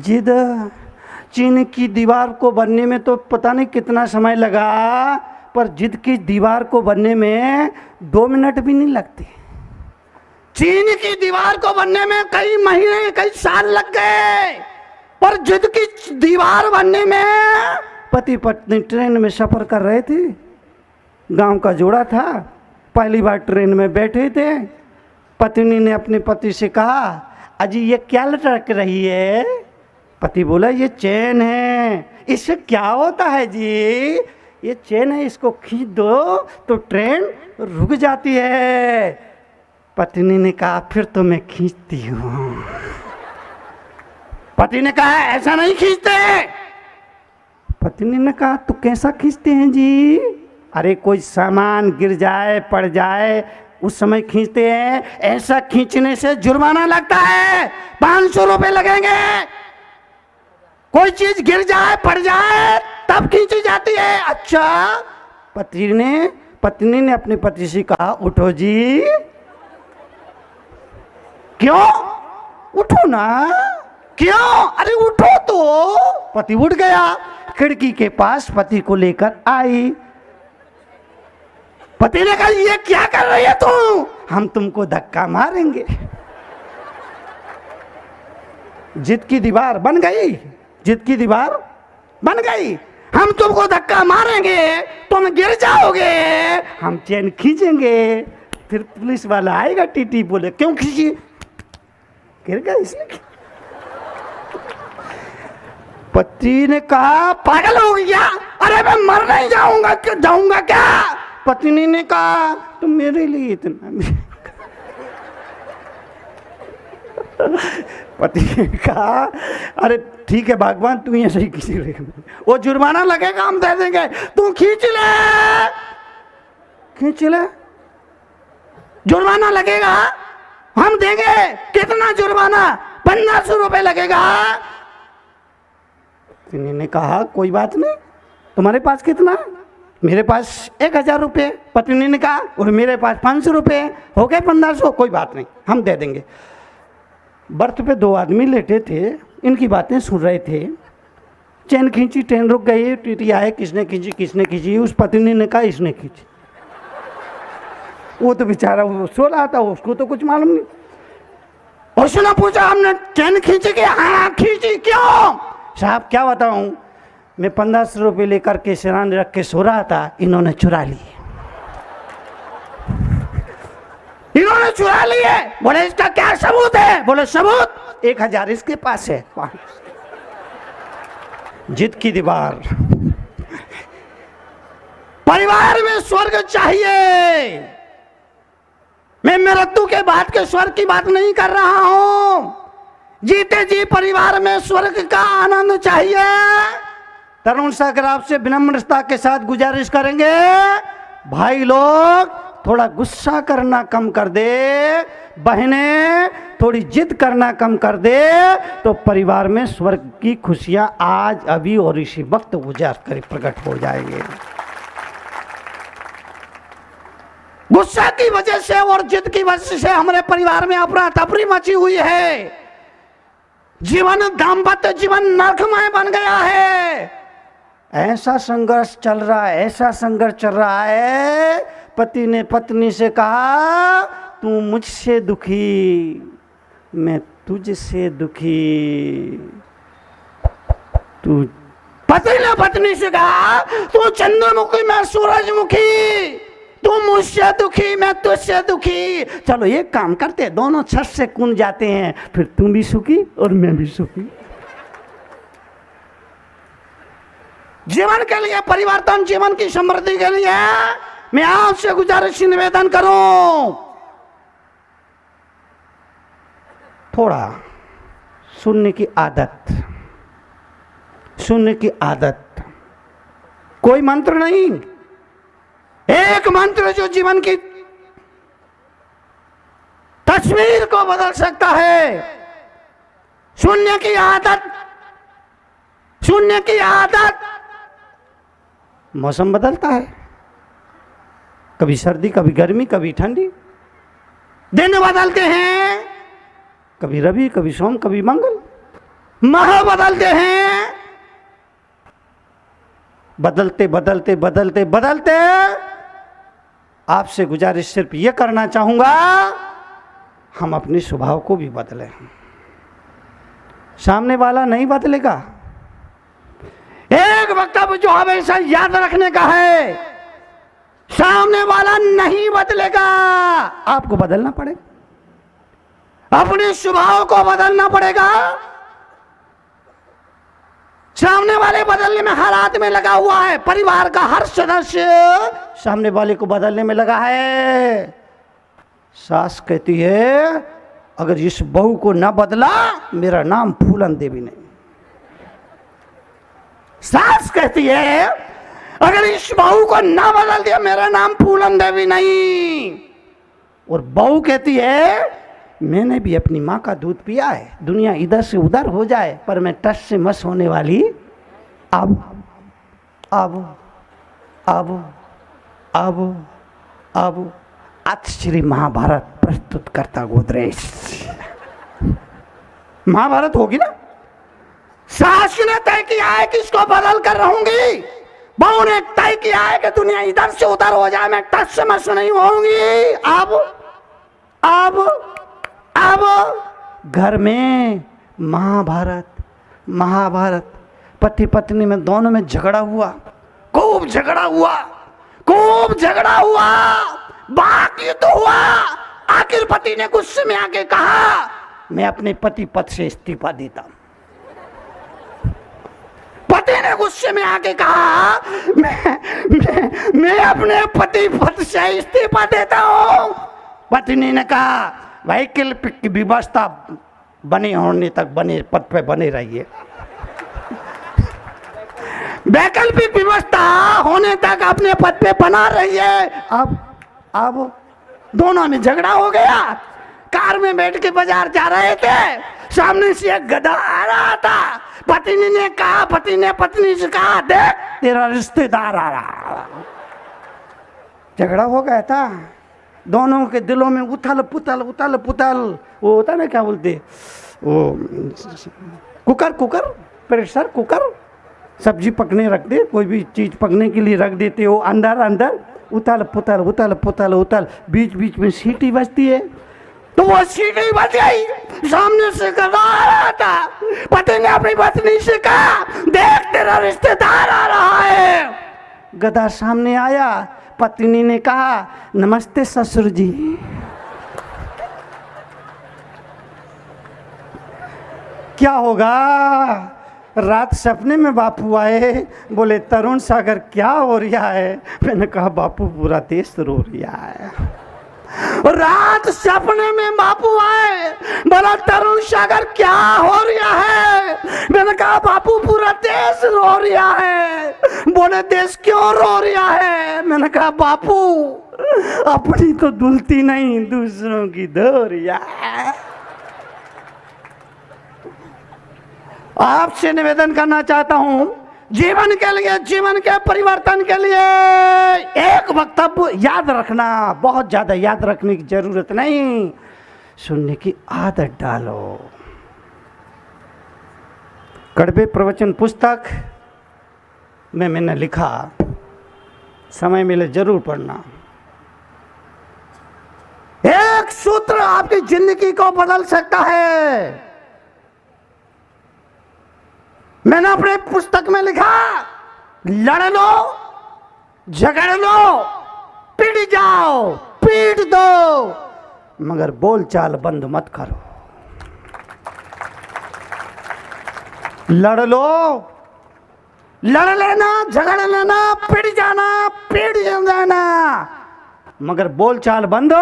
जिद। चीन की दीवार को बनने में तो पता नहीं कितना समय लगा, पर जिद की दीवार को बनने में 2 मिनट भी नहीं लगते। चीन की दीवार को बनने में कई महीने कई साल लग गए, पर जिद की दीवार बनने में पति पत्नी ट्रेन में सफर कर रहे थे। गांव का जोड़ा था, पहली बार ट्रेन में बैठे थे। पत्नी ने अपने पति से कहा, अजी ये क्या लटक रही है? पति बोला, ये चैन है। इससे क्या होता है जी? ये चैन है, इसको खींच दो तो ट्रेन रुक जाती है। पत्नी ने कहा, फिर तो मैं खींचती हूँ। पति ने कहा, ऐसा नहीं खींचते। पत्नी ने कहा, तो कैसा खींचते हैं जी? अरे कोई सामान गिर जाए पड़ जाए उस समय खींचते हैं, ऐसा खींचने से जुर्माना लगता है, 500 रुपए लगेंगे। कोई चीज गिर जाए पड़ जाए तब खींची जाती है। अच्छा। पत्नी ने अपने पति से कहा, उठो जी। क्यों? उठो ना। क्यों? अरे उठो तो। पति उठ गया, खिड़की के पास पति को लेकर आई। पति ने कहा, ये क्या कर रही है तू? हम तुमको धक्का मारेंगे। जिद की दीवार बन गई, जिद की दीवार बन गई। हम तुमको धक्का मारेंगे, तुम गिर जाओगे, हम चैन खींचेंगे। फिर पुलिस वाला आएगा, टीटी बोले, क्यों खींची? गिर गया इसलिए। पति ने कहा, पागल हो गया? अरे मैं मर नहीं जाऊंगा, जाऊंगा क्या? पत्नी ने कहा, तुम मेरे लिए इतना। पति ने कहा, अरे ठीक है भगवान, तू ऐसे ही खींच ले, वो जुर्माना लगेगा हम दे देंगे, तू खींच ले। खींच ले, जुर्माना लगेगा हम देंगे। कितना जुर्माना? 1500 रुपए लगेगा। ने कहा, कोई बात नहीं, तुम्हारे पास कितना? मेरे पास 1000 रुपये। पत्नी ने कहा, और मेरे पास 500 रुपये, हो गए 1500। कोई बात नहीं, हम दे देंगे। बर्थ पे 2 आदमी लेटे थे, इनकी बातें सुन रहे थे। चैन खींची, ट्रेन रुक गई। टीटी आए, किसने खींची किसने खींची? उस पत्नी ने कहा, इसने खींची। वो तो बेचारा वो सो रहा था, उसको तो कुछ मालूम नहीं। उसने पूछा, हमने चैन खींची? कि हाँ खींची। क्यों? साहब क्या बताऊं, मैं 1500 रुपये लेकर के सिराने रख के सो रहा था, इन्होंने चुरा लिए। इन्होंने चुरा लिए। बोले, इसका क्या सबूत है? बोले, सबूत 1000 इसके पास है। जिद की दीवार। परिवार में स्वर्ग चाहिए। मैं मृत्यु के बाद के स्वर्ग की बात नहीं कर रहा हूं। जीते जी परिवार में स्वर्ग का आनंद चाहिए। तरुण सागर आपसे विनम्रता के साथ गुजारिश करेंगे, भाई लोग थोड़ा गुस्सा करना कम कर दे, बहनें थोड़ी जिद करना कम कर दे, तो परिवार में स्वर्ग की खुशियां आज अभी और इसी वक्त उजागर कर प्रकट हो जाएंगे। गुस्सा की वजह से और जिद की वजह से हमारे परिवार में अफरा तफरी मची हुई है। जीवन, दाम्पत्य जीवन नरकमय बन गया है। ऐसा संघर्ष चल रहा है, ऐसा संघर्ष चल रहा है। पति ने पत्नी से कहा, तू मुझसे दुखी, मैं तुझसे दुखी। तू पति ने पत्नी से कहा, तू चंद्रमुखी मैं सूरजमुखी, तू मुझसे दुखी मैं तुझसे दुखी। चलो एक काम करते, दोनों छत से कूद जाते हैं, फिर तुम भी सुखी और मैं भी सुखी। जीवन के लिए परिवर्तन, जीवन की समृद्धि के लिए मैं आपसे गुजारिश निवेदन करूं, थोड़ा सुनने की आदत, सुनने की आदत। कोई मंत्र नहीं, एक मंत्र जो जीवन की तस्वीर को बदल सकता है। सुनने की आदत, सुनने की आदत। मौसम बदलता है, कभी सर्दी कभी गर्मी कभी ठंडी, दिन बदलते हैं, कभी रवि कभी सोम कभी मंगल। महा बदलते हैं। बदलते बदलते बदलते बदलते आपसे गुजारिश सिर्फ ये करना चाहूंगा, हम अपने स्वभाव को भी बदलें। सामने वाला नहीं बदलेगा। एक वक्तव्य जो हमेशा याद रखने का है, सामने वाला नहीं बदलेगा, आपको बदलना पड़ेगा, अपने स्वभाव को बदलना पड़ेगा। सामने वाले बदलने में हर आदमी लगा हुआ है, परिवार का हर सदस्य सामने वाले को बदलने में लगा है। सास कहती है अगर इस बहू को ना बदला मेरा नाम फूलन देवी नहीं। सास कहती है अगर इस बहू को ना बदल दिया मेरा नाम फूलन देवी नहीं। और बहू कहती है मैंने भी अपनी माँ का दूध पिया है, दुनिया इधर से उधर हो जाए पर मैं टस से मस होने वाली अब अब अब अब अब आज श्री महाभारत प्रस्तुत करता गोदरेज। महाभारत होगी ना। सास ने तय किया है कि इसको बदल कर रहूंगी, बहू ने तय किया है कि दुनिया इधर से उधर हो जाए मैं टच से मस नहीं होंगी। अब घर में महाभारत पति पत्नी में दोनों में झगड़ा हुआ, खूब झगड़ा हुआ, बाकी तो हुआ। आखिर पति ने गुस्से में आके कहा मैं अपने पति पद से इस्तीफा देता हूं। पति ने गुस्से में आके कहा मैं अपने पति पद से इस्तीफा देता हूं। पत्नी ने कहा वैकल्पिक की व्यवस्था बने होने तक बने पद पे बने रहिए। वैकल्पिक व्यवस्था होने तक अपने पद पे बना रहिए। अब दोनों में झगड़ा हो गया। कार में बैठ के बाजार जा रहे थे, सामने से एक गधा आ रहा था। पत्नी ने पत्नी से कहा देख तेरा रिश्तेदार आ रहा। झगड़ा हो गया था, दोनों के दिलों में उथल पुथल वो होता ना क्या बोलते वो कुकर प्रेशर कुकर, सब्जी पकने रख दे, कोई भी चीज पकने के लिए रख देते हो, अंदर उथल पुथल बीच बीच में सीटी बजती है। तो वो सीटी बज गई, सामने से गधा आ रहा था। पति ने अपनी पत्नी से कहा देख तेरा रिश्तेदार आ रहा है। गधा सामने आया, पत्नी ने कहा नमस्ते ससुर जी। क्या होगा? रात सपने में बापू आए, बोले तरुण सागर क्या हो रहा है? मैंने कहा बापू पूरा देश रो रहा है। रात सपने में बापू आए, बोला तरुण सागर क्या हो रहा है? मैंने कहा बापू पूरा देश रो रहा है। बोले देश क्यों रो रहा है? मैंने कहा बापू अपनी तो दुलती नहीं दूसरों की धो रहा है। आपसे निवेदन करना चाहता हूं, जीवन के लिए, जीवन के परिवर्तन के लिए एक वक्तव्य याद रखना, बहुत ज्यादा याद रखने की जरूरत नहीं, सुनने की आदत डालो। कड़वे प्रवचन पुस्तक में मैंने लिखा, समय मिले जरूर पढ़ना। एक सूत्र आपकी जिंदगी को बदल सकता है। मैंने अपने पुस्तक में लिखा लड़ लो, झगड़ लो, पीट जाओ, पीट दो, मगर बोलचाल बंद मत करो। लड़ लो, लड़ लेना, झगड़ लेना, पीट जाना, मगर बोलचाल बंद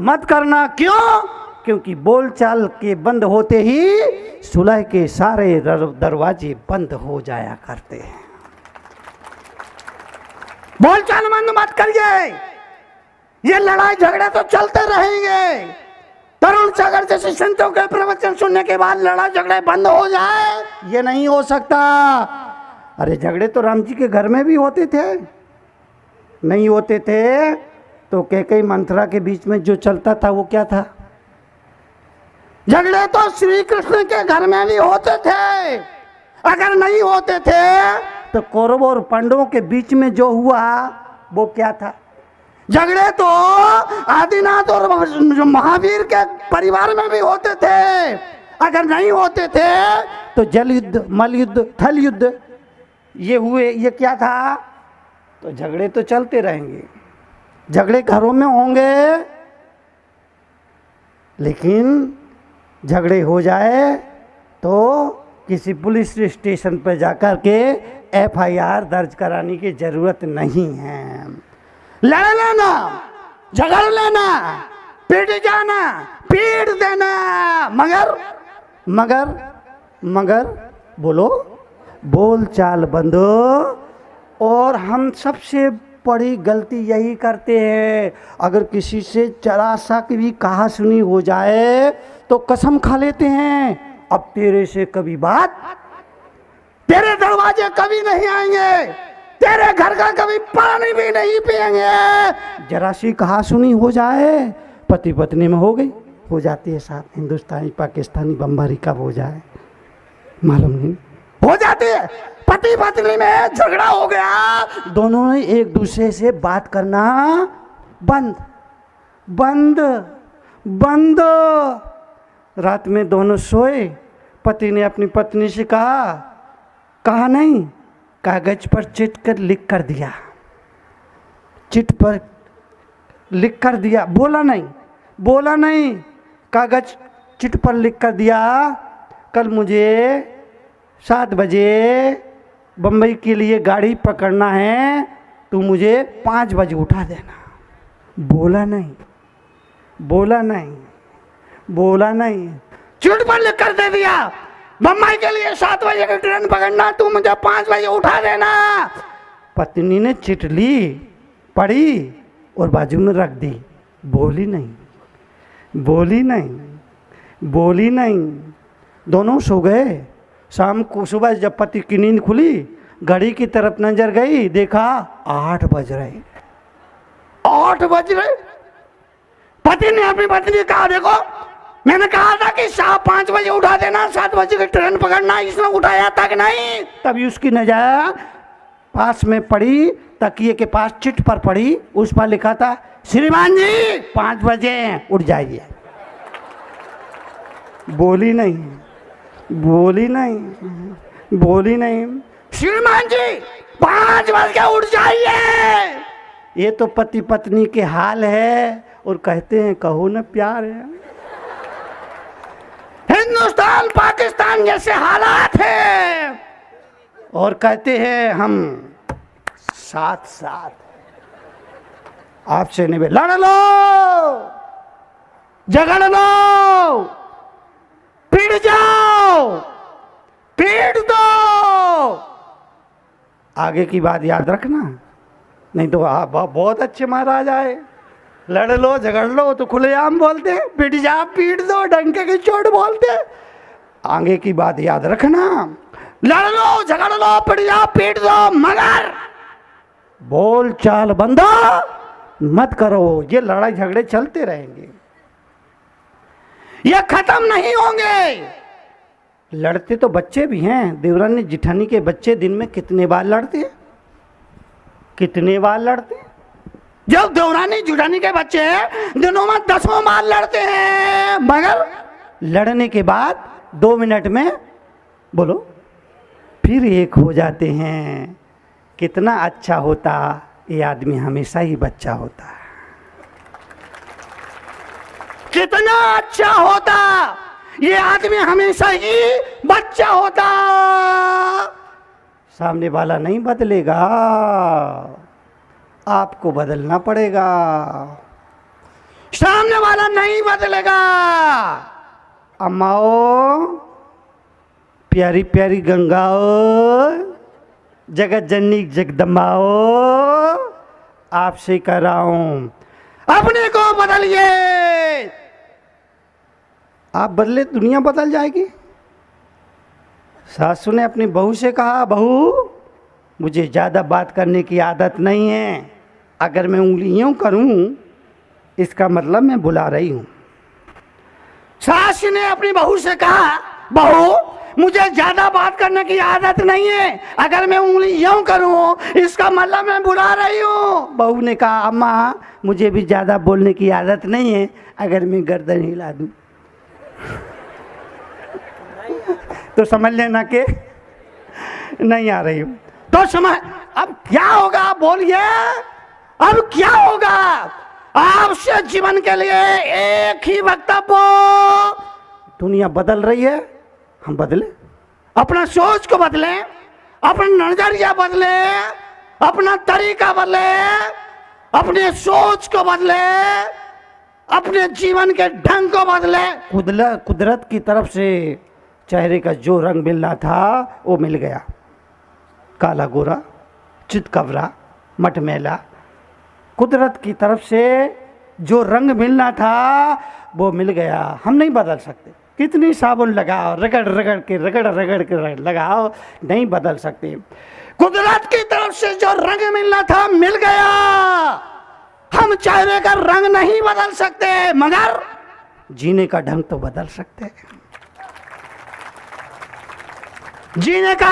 मत करना। क्यों? क्योंकि बोलचाल के बंद होते ही सुलह के सारे दरवाजे बंद हो जाया करते हैं। बोलचाल बंद मत करिए, ये लड़ाई झगड़े तो चलते रहेंगे। तरुण सागर जैसे संतों के प्रवचन सुनने के बाद लड़ाई झगड़े बंद हो जाए, ये नहीं हो सकता। अरे झगड़े तो राम जी के घर में भी होते थे, नहीं होते थे तो कैकेयी मंथरा के बीच में जो चलता था वो क्या था? झगड़े तो श्री कृष्ण के घर में भी होते थे। अगर नहीं होते थे तो कौरव और पांडवों के बीच में जो हुआ वो क्या था? झगड़े तो आदिनाथ और महावीर के परिवार में भी होते थे। अगर नहीं होते थे तो जल युद्ध, मल युद्ध, थल युद्ध ये हुए, ये क्या था? तो झगड़े तो चलते रहेंगे, झगड़े घरों में होंगे, लेकिन झगड़े हो जाए तो किसी पुलिस स्टेशन पर जाकर के FIR दर्ज कराने की जरूरत नहीं है। लड़ लेना, झगड़ लेना, पीट जाना, पीट देना, मगर मगर मगर बोलो, बोल चाल बंदो। और हम सबसे बड़ी गलती यही करते हैं, अगर किसी से जरा सा भी कहा सुनी हो जाए तो कसम खा लेते हैं, अब तेरे से कभी बात, तेरे दरवाजे कभी नहीं आएंगे, तेरे घर का कभी पानी भी नहीं पिएंगे। जरा सी कहा सुनी हो जाए, पति पत्नी में हो जाती है साथ, हिंदुस्तानी पाकिस्तानी बम्बारी कब हो जाए मालूम नहीं, हो जाती है। पति पत्नी में झगड़ा हो गया, दोनों ने एक दूसरे से बात करना बंद बंद बंद। रात में दोनों सोए, पति ने अपनी पत्नी से कहा नहीं, कागज पर चिट कर लिख कर दिया, चिट पर लिख कर दिया, बोला नहीं, कागज चिट पर लिख कर दिया, कल मुझे 7 बजे बम्बई के लिए गाड़ी पकड़ना है, तू मुझे 5 बजे उठा देना। बोला नहीं, चिट पर लिख कर दे दिया, बम्बई के लिए 7 बजे की ट्रेन पकड़ना, तू मुझे 5 बजे उठा देना। पत्नी ने चिट ली, पढ़ी और बाजू में रख दी, बोली नहीं। दोनों सो गए। शाम को सुबह जब पति की नींद खुली, घड़ी की तरफ नजर गई, देखा 8 बज रहे। पति ने अपनी पत्नी से कहा, देखो मैंने कहा था कि 5 बजे उठा देना, 7 बजे की ट्रेन पकड़ना, इसने उठाया तक नहीं। तभी उसकी नजर पास में पड़ी, तकिए के पास चिट पर पड़ी, उस पर लिखा था, श्रीमान जी 5 बजे उठ जाइए। बोली नहीं, श्रीमान जी 5 बजे उठ जाइए। ये तो पति पत्नी के हाल है, और कहते हैं कहो न प्यार है। हिंदुस्तान पाकिस्तान जैसे हालात है, और कहते हैं हम साथ आपसे निवेदन, लड़ लो, झगड़ लो, पीट जाओ, पीट दो। आगे की बात याद रखना, नहीं तो आप बहुत अच्छे महाराज आए, लड़ लो झगड़ लो तो खुलेआम बोलते हैं, पीट जा पीट दो डंके की चोट बोलते हैं। आगे की बात याद रखना, लड़ लो झगड़ लो पीट जा पीट दो, मगर बोल चाल बंदा मत करो। ये लड़ाई झगड़े चलते रहेंगे, ये खत्म नहीं होंगे। लड़ते तो बच्चे भी हैं, देवरानी जिठानी के बच्चे दिन में कितने बार लड़ते हैं, जब देवरानी जिठानी के बच्चे दिनों में 10 बार लड़ते हैं, मगर लड़ने के बाद 2 मिनट में बोलो फिर एक हो जाते हैं। कितना अच्छा होता ये आदमी हमेशा ही बच्चा होता, कितना अच्छा होता ये आदमी हमेशा ही बच्चा होता। सामने वाला नहीं बदलेगा, आपको बदलना पड़ेगा। सामने वाला नहीं बदलेगा। अम्माओ, प्यारी प्यारी गंगाओ, जगत जननी जगदम्बाओ, आपसे कह रहा हूं अपने को बदलिए। आप बदले दुनिया बदल जाएगी। सासू ने अपनी बहू से कहा, बहू मुझे ज़्यादा बात करने की आदत नहीं है, अगर मैं उंगली यूं करूं इसका मतलब मैं बुला रही हूं। सास ने अपनी बहू से कहा, बहू मुझे ज्यादा बात करने की आदत नहीं है, अगर मैं उंगली यूं करूं इसका मतलब मैं बुला रही हूं। बहू ने कहा, अम्मा मुझे भी ज्यादा बोलने की आदत नहीं है, अगर मैं गर्दन हिला दूं तो समझ लेना कि नहीं आ रही हूं। तो समझ, अब क्या होगा बोलिए, अब क्या होगा? आपसे जीवन के लिए एक ही वक्तव्य, दुनिया बदल रही है, हम बदले, अपना सोच को बदले, अपना नजरिया बदले, अपना तरीका बदले, अपने सोच को बदले, अपने जीवन के ढंग को बदले। कुदरत की तरफ से चेहरे का जो रंग मिलना था वो मिल गया, काला गोरा, चितकबरा, मटमैला। कुदरत की तरफ से जो रंग मिलना था वो मिल गया। हम नहीं बदल सकते, कितनी साबुन लगाओ, रगड़ रगड़ के लगाओ, नहीं बदल सकते। कुदरत की तरफ से जो रंग मिलना था मिल गया। हम चेहरे का रंग नहीं बदल सकते, मगर जीने का ढंग तो बदल सकते हैं। जीने का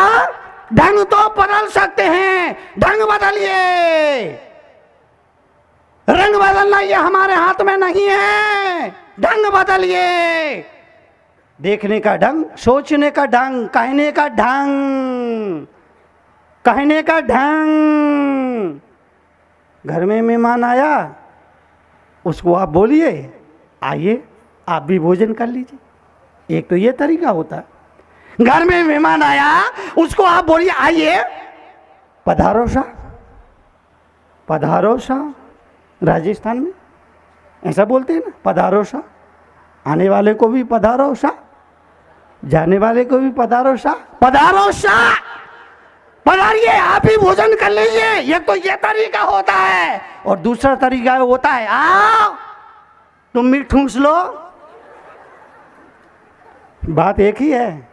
ढंग तो बदल सकते हैं, ढंग बदलिए। रंग बदलना ये हमारे हाथ में नहीं है, ढंग बदलिए। देखने का ढंग, सोचने का ढंग, कहने का ढंग, कहने का ढंग। घर में मेहमान आया, उसको आप बोलिए, आइए आप भी भोजन कर लीजिए। एक तो ये तरीका होता है। घर में मेहमान आया, उसको आप बोलिए, आइए पधारो सा, पधारो सा। राजस्थान में ऐसा बोलते हैं ना, पधारो सा। आने वाले को भी पधारो सा, जाने वाले को भी पधारो सा, पधारो सा, पधारिए आप ही भोजन कर लीजिए। ये तो ये तरीका होता है। और दूसरा तरीका होता है, आओ तुम भी ठूंस लो। बात एक ही है,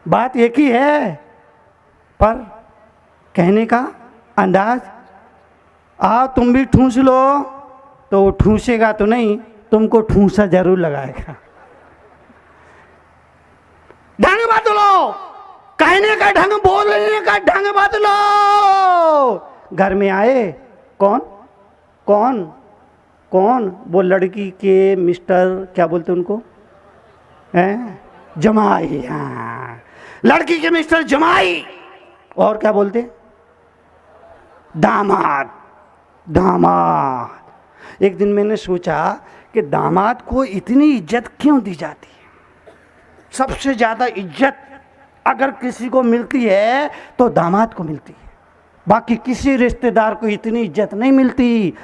बात एक ही है, पर कहने का अंदाज। आओ तुम भी ठूंस लो, तो वो ठूंसेगा तो नहीं, तुमको ठूंसा जरूर लगाएगा। ढंग बदलो, कहने का ढंग, बोलने का ढंग बदलो। घर में आए, कौन कौन कौन? वो लड़की के मिस्टर, क्या बोलते उनको, हैं? जमाई। हाँ, लड़की के मिस्टर जमाई। और क्या बोलते? दामाद, दामाद। एक दिन मैंने सोचा कि दामाद को इतनी इज्जत क्यों दी जाती है? सबसे ज्यादा इज्जत अगर किसी को मिलती है तो दामाद को मिलती है, बाकी किसी रिश्तेदार को इतनी इज्जत नहीं मिलती।